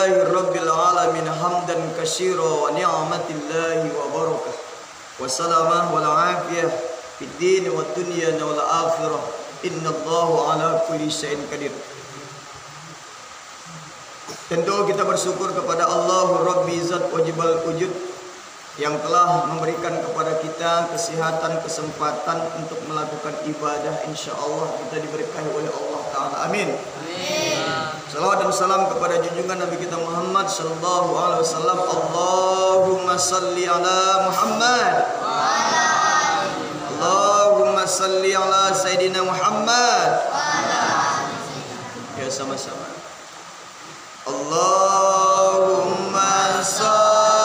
Alhamdulillahi Rabbil Alamin hamdan katsira wa ni'matillahi wa barakah wa salamah wal afiyah fid din wa dunya wal akhirah innallaha ala kulli syai'in qadir. Tentu kita bersyukur kepada Allah Rabbi Zat Wajibal Wujud yang telah memberikan kepada kita kesehatan, kesempatan untuk melakukan ibadah. InsyaAllah kita diberkahi oleh Allah Ta'ala. Amin. Amin. Salawat dan salam kepada junjungan Nabi kita Muhammad sallallahu alaihi wasallam. Allahumma salli ala Muhammad. Allahumma salli ala Sayyidina Muhammad. Ya, sama-sama. Allahumma salli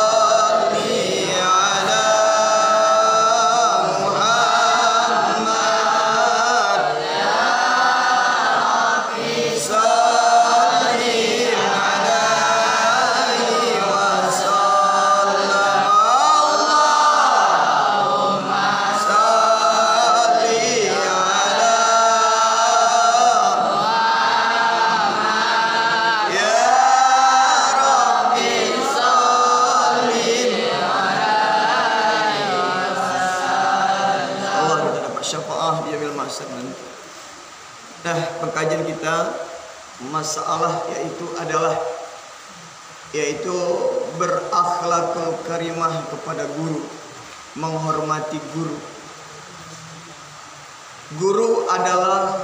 pengkajian kita masalah yaitu berakhlakul karimah kepada guru, menghormati guru. Guru adalah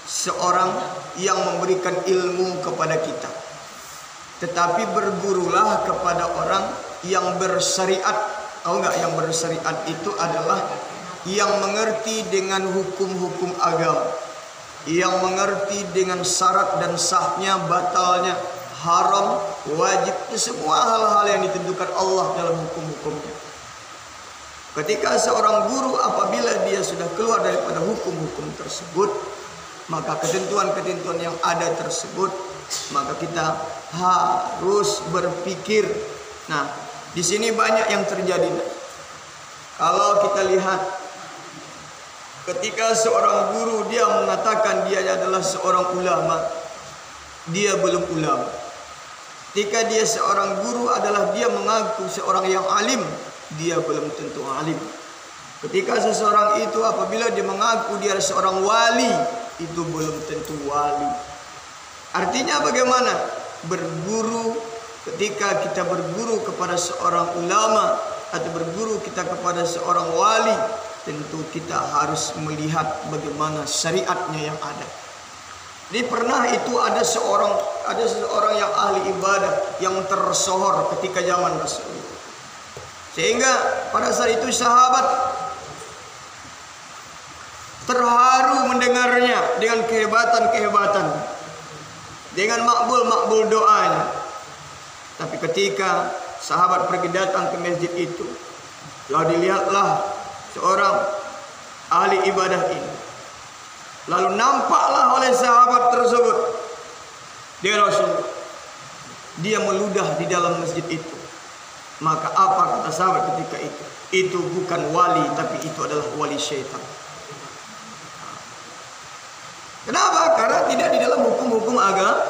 seorang yang memberikan ilmu kepada kita, tetapi bergurulah kepada orang yang bersyariat. Tahu nggak, yang bersyariat itu adalah yang mengerti dengan hukum-hukum agama, yang mengerti dengan syarat dan sahnya, batalnya, haram, wajib, semua hal-hal yang ditentukan Allah dalam hukum-hukumnya. Ketika seorang guru apabila dia sudah keluar daripada hukum-hukum tersebut, maka ketentuan-ketentuan yang ada tersebut, maka kita harus berpikir. Nah, di sini banyak yang terjadi. Kalau kita lihat, ketika seorang guru dia mengatakan dia adalah seorang ulama, dia belum ulama. Ketika dia seorang guru adalah dia mengaku seorang yang alim, dia belum tentu alim. Ketika seseorang itu apabila dia mengaku dia adalah seorang wali, itu belum tentu wali. Artinya bagaimana? Berguru, ketika kita berguru kepada seorang ulama atau berguru kita kepada seorang wali, tentu kita harus melihat bagaimana syariatnya yang ada. Jadi pernah itu ada seorang yang ahli ibadah yang tersohor ketika zaman Rasulullah. Sehingga pada saat itu sahabat terharu mendengarnya dengan kehebatan-kehebatan, dengan makbul doanya. Tapi ketika sahabat pergi datang ke masjid itu, lalu dilihatlah seorang ahli ibadah ini. Lalu nampaklah oleh sahabat tersebut dia Rasulullah, dia meludah di dalam masjid itu. Maka apa kata sahabat ketika itu? Itu bukan wali, tapi itu adalah wali syaitan. Kenapa? Karena tidak di dalam hukum-hukum agama.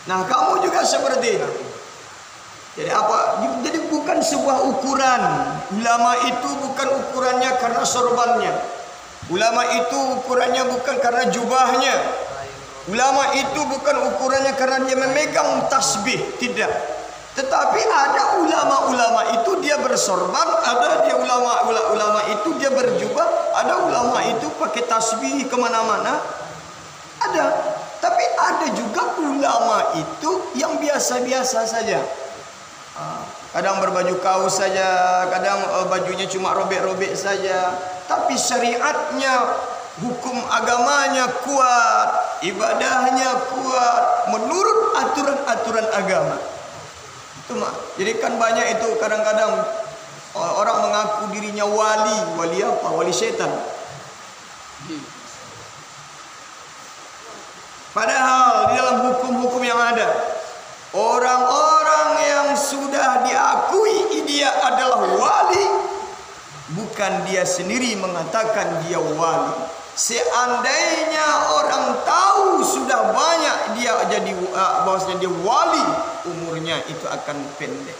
Nah, kamu juga seperti itu. Jadi apa? Jadi bukan sebuah ukuran. Ulama itu bukan ukurannya karena sorbannya. Ulama itu ukurannya bukan karena jubahnya. Ulama itu bukan ukurannya karena dia memegang tasbih, tidak. Tetapi ada ulama-ulama itu dia bersorban, ada dia ulama itu dia berjubah, ada ulama itu pakai tasbih kemana-mana, ada. Tapi ada juga ulama itu yang biasa-biasa saja. Kadang berbaju kaos saja, kadang bajunya cuma robek-robek saja. Tapi syariatnya, hukum agamanya kuat, ibadahnya kuat, menurut aturan-aturan agama. Jadi kan banyak itu kadang-kadang orang mengaku dirinya wali. Wali apa? Wali setan. Padahal di dalam hukum-hukum yang ada, orang-orang yang sudah diakui dia adalah wali, bukan dia sendiri mengatakan dia wali, Seandainya orang tahu sudah banyak dia jadi bahwasanya dia wali, umurnya itu akan pendek.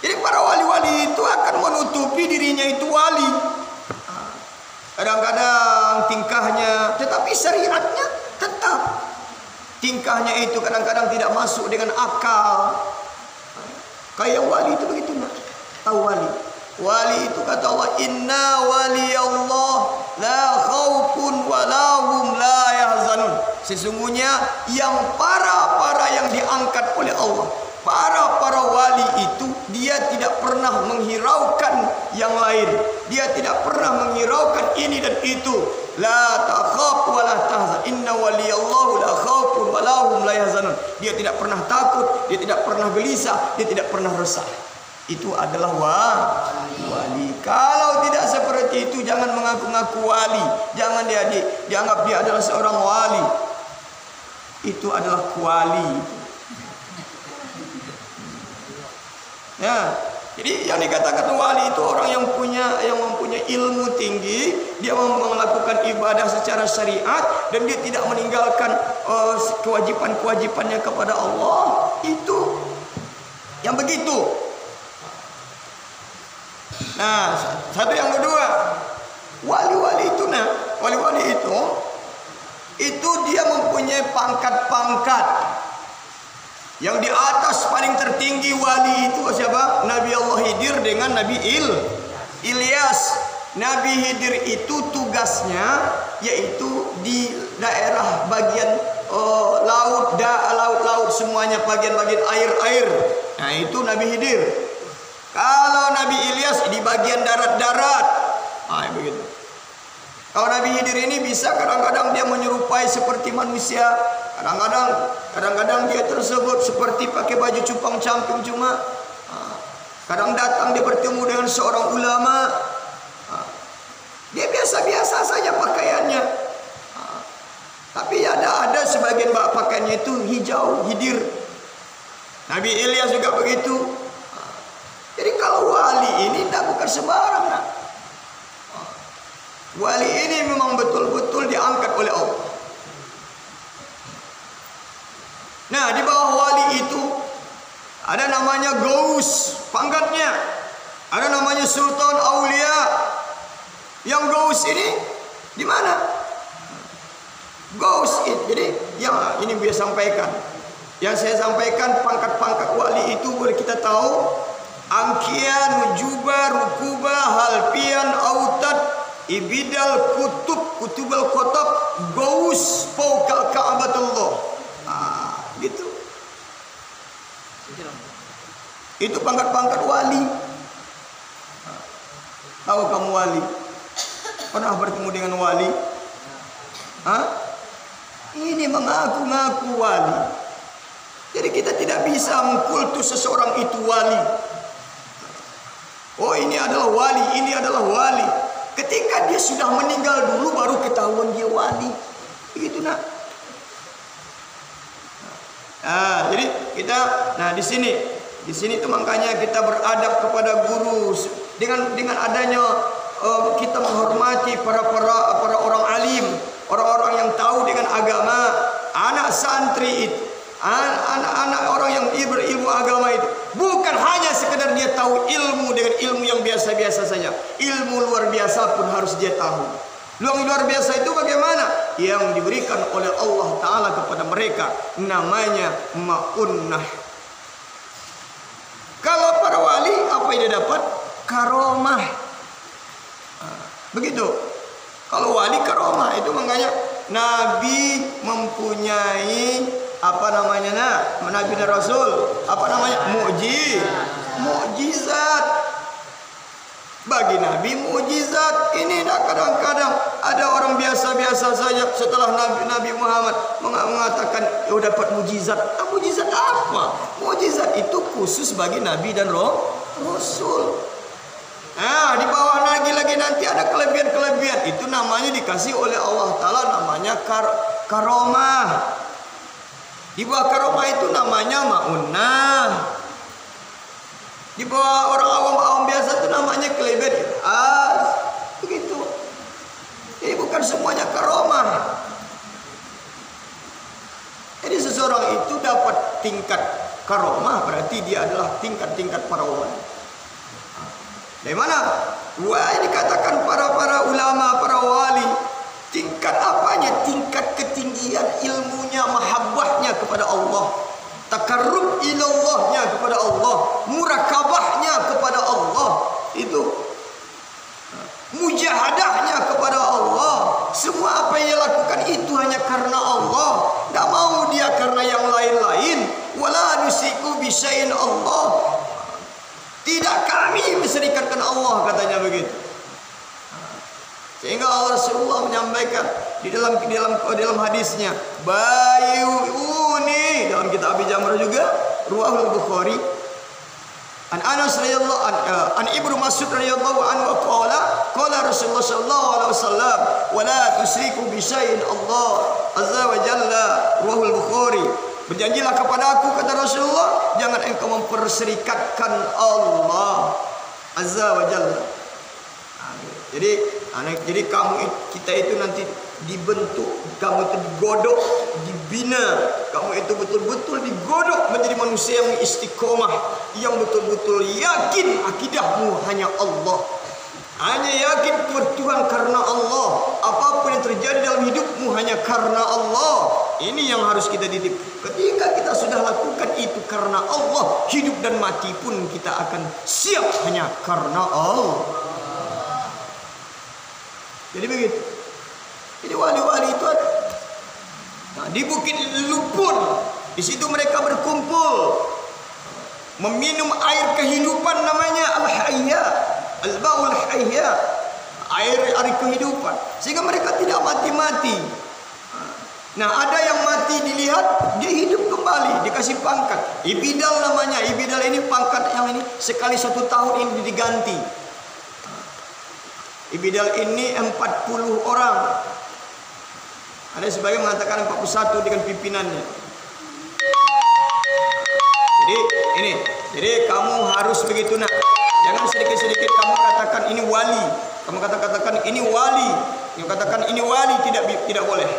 Jadi para wali-wali itu akan menutupi dirinya itu wali. Kadang-kadang tingkahnya, tetapi syariatnya tetap. Tingkahnya itu kadang-kadang tidak masuk dengan akal. Kayak wali itu begitu, nak. Tahu wali? Wali itu kata Allah, inna waliyallah la khaufun wa lahum la yahzanun. Sesungguhnya yang para yang diangkat oleh Allah, para wali itu dia tidak pernah menghiraukan yang lain. Dia tidak pernah menghiraukan ini dan itu. La takhaf wa la tahzan. Inna waliyallahu la khaufun wa lahum la yahzanun. Dia tidak pernah takut, dia tidak pernah gelisah, dia tidak pernah resah. Itu adalah wali. Kalau tidak seperti itu, jangan mengaku-ngaku wali. Jangan dianggap dia adalah seorang wali. Itu adalah kuali. Ya, jadi yang dikatakan wali itu orang yang mempunyai ilmu tinggi, dia melakukan ibadah secara syariat dan dia tidak meninggalkan kewajiban-kewajibannya kepada Allah. Itu yang begitu. Nah, satu yang kedua, wali-wali itu dia mempunyai pangkat-pangkat. Yang di atas paling tertinggi wali itu siapa? Nabi Allah Khidir dengan Nabi Ilyas. Nabi Khidir itu tugasnya yaitu di daerah bagian laut semuanya, bagian-bagian air. Nah, itu Nabi Khidir. Kalau Nabi Ilyas di bagian darat-darat. Nah, begitu. Kalau Nabi Khidir ini bisa kadang-kadang dia menyerupai seperti manusia, kadang-kadang dia tersebut seperti pakai baju cupang-camping cuma. Kadang datang dia bertemu dengan seorang ulama. Dia biasa-biasa saja pakaiannya. Tapi ada sebagian pakaiannya itu hijau, Khidir. Nabi Ilyas juga begitu. Jadi kalau wali ini bukan sembarang, nak. Wali ini memang betul-betul diangkat oleh Allah. Nah, di bawah wali itu ada namanya Gaus, pangkatnya. Ada namanya Sultan Aulia. Yang Gaus ini di mana? Gaus itu. Jadi yang ini biasa sampaikan. Yang saya sampaikan pangkat-pangkat wali itu boleh kita tahu. Angkian, Nujuba, Rukuba, Halpian, Autad, Ibidal, Kutubal Kotab, Gaus, Paukal Ka'batullah. Gitu. Itu pangkat-pangkat wali. Tahu kamu wali? Pernah bertemu dengan wali? Ini mengaku-ngaku wali. Jadi kita tidak bisa mengkultus seseorang itu wali. Oh, ini adalah wali, ini adalah wali. Ketika dia sudah meninggal dulu baru ketahuan dia wali. Begitu, nak. Nah, jadi kita di sini tuh makanya kita beradab kepada guru dengan adanya kita menghormati para orang alim, orang-orang yang tahu dengan agama, anak santri itu, anak-anak orang yang berilmu agama itu bukan hanya sekedar dia tahu ilmu dengan ilmu yang biasa-biasa saja. Ilmu luar biasa pun harus dia tahu. Luar biasa itu bagaimana? Yang diberikan oleh Allah Ta'ala kepada mereka, namanya ma'unnah. Kalau para wali apa yang dia dapat? Karomah. Begitu. Kalau wali karomah itu makanya Nabi mempunyai Nabi dan Rasul mukjizat. Bagi Nabi mukjizat ini kadang-kadang ada orang biasa-biasa saja setelah Nabi Muhammad mengatakan dapat mukjizat. Mukjizat apa? Mukjizat itu khusus bagi Nabi dan Rasul. Di bawah lagi nanti ada kelebihan-kelebihan. Itu namanya dikasih oleh Allah Ta'ala, namanya karomah. Di bawah karomah itu namanya ma'unah. Di bawah orang awam biasa itu namanya kelebihan. Begitu. tingkat karomah, berarti dia adalah tingkat-tingkat para wali. Dari mana? Wah, ini dikatakan para ulama, para wali. Tingkat apanya? Tingkat ketinggian ilmunya, mahabbahnya kepada Allah, takarrub ilallahnya kepada Allah, murakabahnya kepada Allah, itu mujahadahnya kepada Allah. Semua apa yang dia lakukan itu hanya karena Allah. Tidak mau dia karena yang lain-lain. Wala nusiku bisya'in Allah. Tidak kami menserikatkan Allah, katanya begitu. Sehingga Rasulullah menyampaikan di dalam hadisnya, bayuni, dalam kitab Abi Jamrah juga, Ruahul Bukhari, an Anas radhiyallahu an Ibnu Mas'ud radhiyallahu anhu qala Rasulullah sallallahu alaihi wasallam, wa la tusyriku bi syai'in Allah azza wa jalla, Ruahul Bukhari. Berjanjilah kepada aku, kata Rasulullah, jangan engkau memperserikatkan Allah azza wa jalla. Jadi kita itu nanti dibentuk, kamu itu digodok, dibina, kamu itu betul-betul digodok menjadi manusia yang istiqomah, yang betul-betul yakin akidahmu hanya Allah, hanya yakin Tuhan karena Allah, apapun yang terjadi dalam hidupmu hanya karena Allah. Ini yang harus kita didik. Ketika kita sudah lakukan itu karena Allah, hidup dan mati pun kita akan siap hanya karena Allah. Jadi begitu. Jadi wali-wali itu ada. Nah, di Bukit Lupun, di situ mereka berkumpul, meminum air kehidupan, namanya al-hayya, al-baul hayya, air kehidupan, sehingga mereka tidak mati-mati. Nah, ada yang mati dilihat, dia hidup kembali, dikasih pangkat. Ibidal namanya. Ibidal ini pangkat yang ini sekali 1 tahun ini diganti. Ibidal ini 40 orang. Ada sebagian mengatakan 41 dengan pimpinannya. Jadi kamu harus begitu nak. Jangan sedikit-sedikit kamu katakan ini wali. Kamu katakan ini wali. Yang katakan ini wali tidak boleh.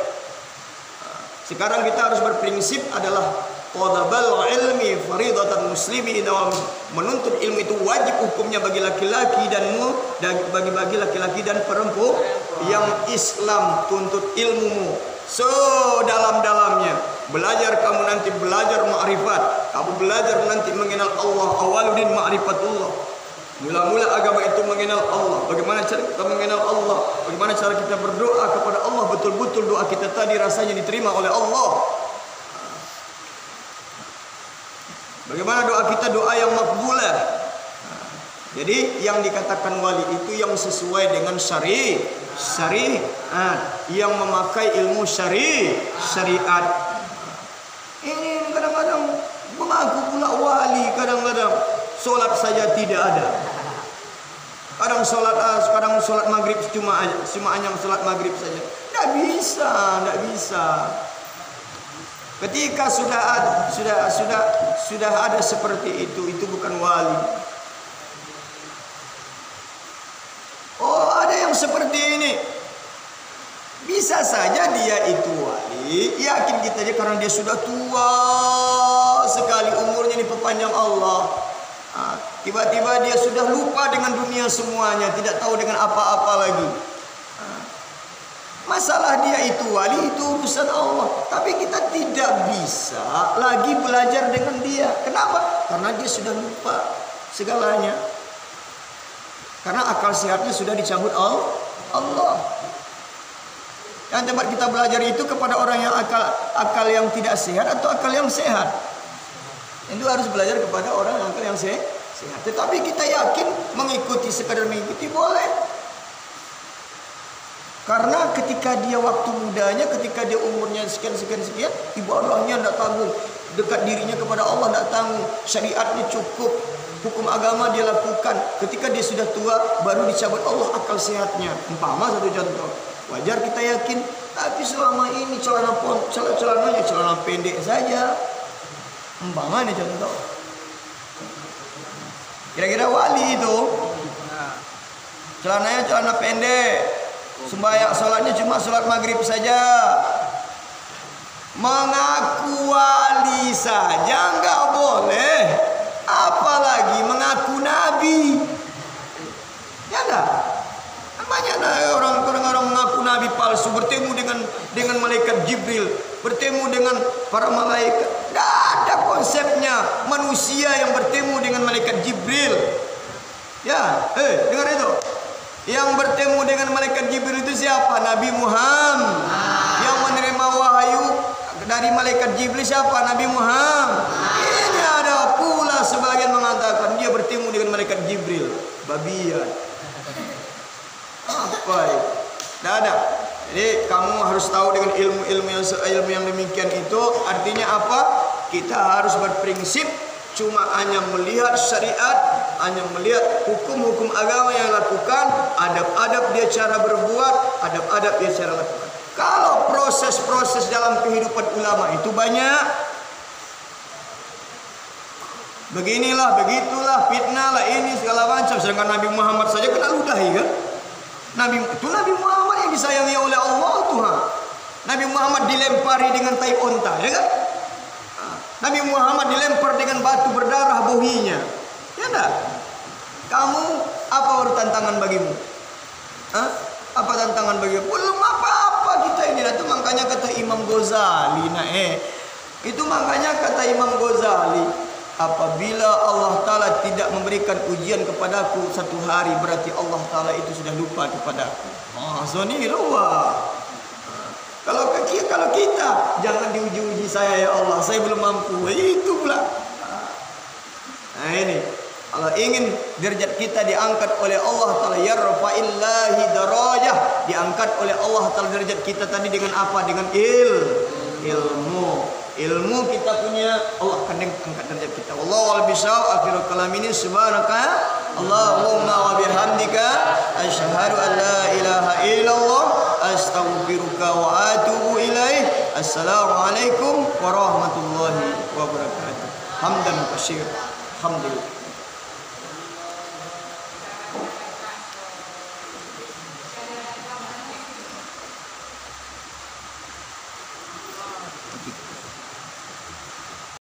Sekarang kita harus berprinsip adalah talabul ilmi faridatan muslimi, menuntut ilmu itu wajib hukumnya bagi laki-laki dan bagi laki-laki dan perempuan yang Islam. Tuntut ilmumu sedalam-dalamnya. Belajar, kamu nanti belajar ma'rifat, kamu belajar nanti mengenal Allah. Awaludin ma'rifatullah. Mula-mula agama itu mengenal Allah. Bagaimana cara kita mengenal Allah? Bagaimana cara kita berdoa kepada Allah, betul-betul doa kita tadi rasanya diterima oleh Allah. Bagaimana doa kita, doa yang makbulah. Jadi yang dikatakan wali itu yang sesuai dengan syariat, yang memakai ilmu syariat. Ini kadang-kadang mengaku pula wali, kadang-kadang solat saja tidak ada. Kadang solat maghrib cuma hanya solat maghrib saja. Tidak bisa. Ketika sudah ada seperti itu bukan wali. Oh, ada yang seperti ini. Bisa saja dia itu wali, yakin kita aja karena dia sudah tua sekali, umurnya diperpanjang Allah. Tiba-tiba dia sudah lupa dengan dunia semuanya, tidak tahu dengan apa-apa lagi. Masalah dia itu wali, itu urusan Allah. Tapi kita tidak bisa lagi belajar dengan dia. Kenapa? Karena dia sudah lupa segalanya. Karena akal sehatnya sudah dicabut Allah. Yang tempat kita belajar itu kepada orang yang akal yang tidak sehat atau akal yang sehat. Itu harus belajar kepada orang yang akal yang sehat. Tetapi kita yakin sekadar mengikuti boleh. Karena ketika dia waktu mudanya, ketika dia umurnya sekian, ibadahnya tidak tanggung, dekat dirinya kepada Allah tidak tanggung, syariatnya cukup, hukum agama dia lakukan. Ketika dia sudah tua, baru dicabut Allah akal sehatnya. Umpama satu contoh, wajar kita yakin, tapi selama ini celananya celana pendek saja. Umpama ini contoh. Kira-kira wali itu celananya celana pendek, sembahyang sholatnya cuma sholat maghrib saja. Mengaku wali saja nggak boleh, apalagi mengaku nabi. Ya enggak? Banyak orang-orang mengaku nabi palsu, bertemu dengan malaikat Jibril, bertemu dengan para malaikat. Tidak ada konsepnya manusia yang bertemu dengan malaikat Jibril. Ya, dengar itu. Yang bertemu dengan malaikat Jibril itu siapa? Nabi Muhammad. Yang menerima wahyu dari malaikat Jibril siapa? Nabi Muhammad. Ini ada pula sebagian mengatakan dia bertemu dengan malaikat Jibril. Babian. Apa itu? Tidak ada. Jadi kamu harus tahu dengan ilmu yang demikian itu artinya apa? Kita harus berprinsip cuma hanya melihat syariat, hanya melihat hukum-hukum agama yang lakukan, adab-adab dia cara berbuat, adab-adab dia cara lakukan. Kalau proses-proses dalam kehidupan ulama itu banyak, beginilah, begitulah, fitnah lah, ini segala macam. Sedangkan Nabi Muhammad saja kena ludahi kan? Nabi Muhammad yang disayangi oleh Allah Tuhan. Nabi Muhammad dilempari dengan tai onta, ya kan? Nabi Muhammad dilempar dengan batu berdarah bohinya. Ya enggak? Kamu apa tantangan bagimu? Apa tantangan bagimu? Belum apa-apa kita ini. Itu makanya kata Imam Ghazali. Itu makanya kata Imam Ghazali, apabila Allah Ta'ala tidak memberikan ujian kepadaku satu hari, berarti Allah Ta'ala itu sudah lupa kepadaku. Kalau kita jangan diuji-uji saya ya Allah, saya belum mampu. Itu pula. Nah ini, kalau ingin derajat kita diangkat oleh Allah Ta'ala, yarfa'illahi darajah, diangkat oleh Allah Ta'ala derajat kita tadi dengan apa? Dengan ilmu kita punya, Allah akan angkat derajat kita. Wallahu a'lam bishawab. Akhirul kalam ini subhanaka Allahumma wa bihamdika asyhadu an la ilaha illallah astaghfiruka wa atubu ilaih. Assalamualaikum warahmatullahi wabarakatuh. Hamdan katsir. Alhamdulillah.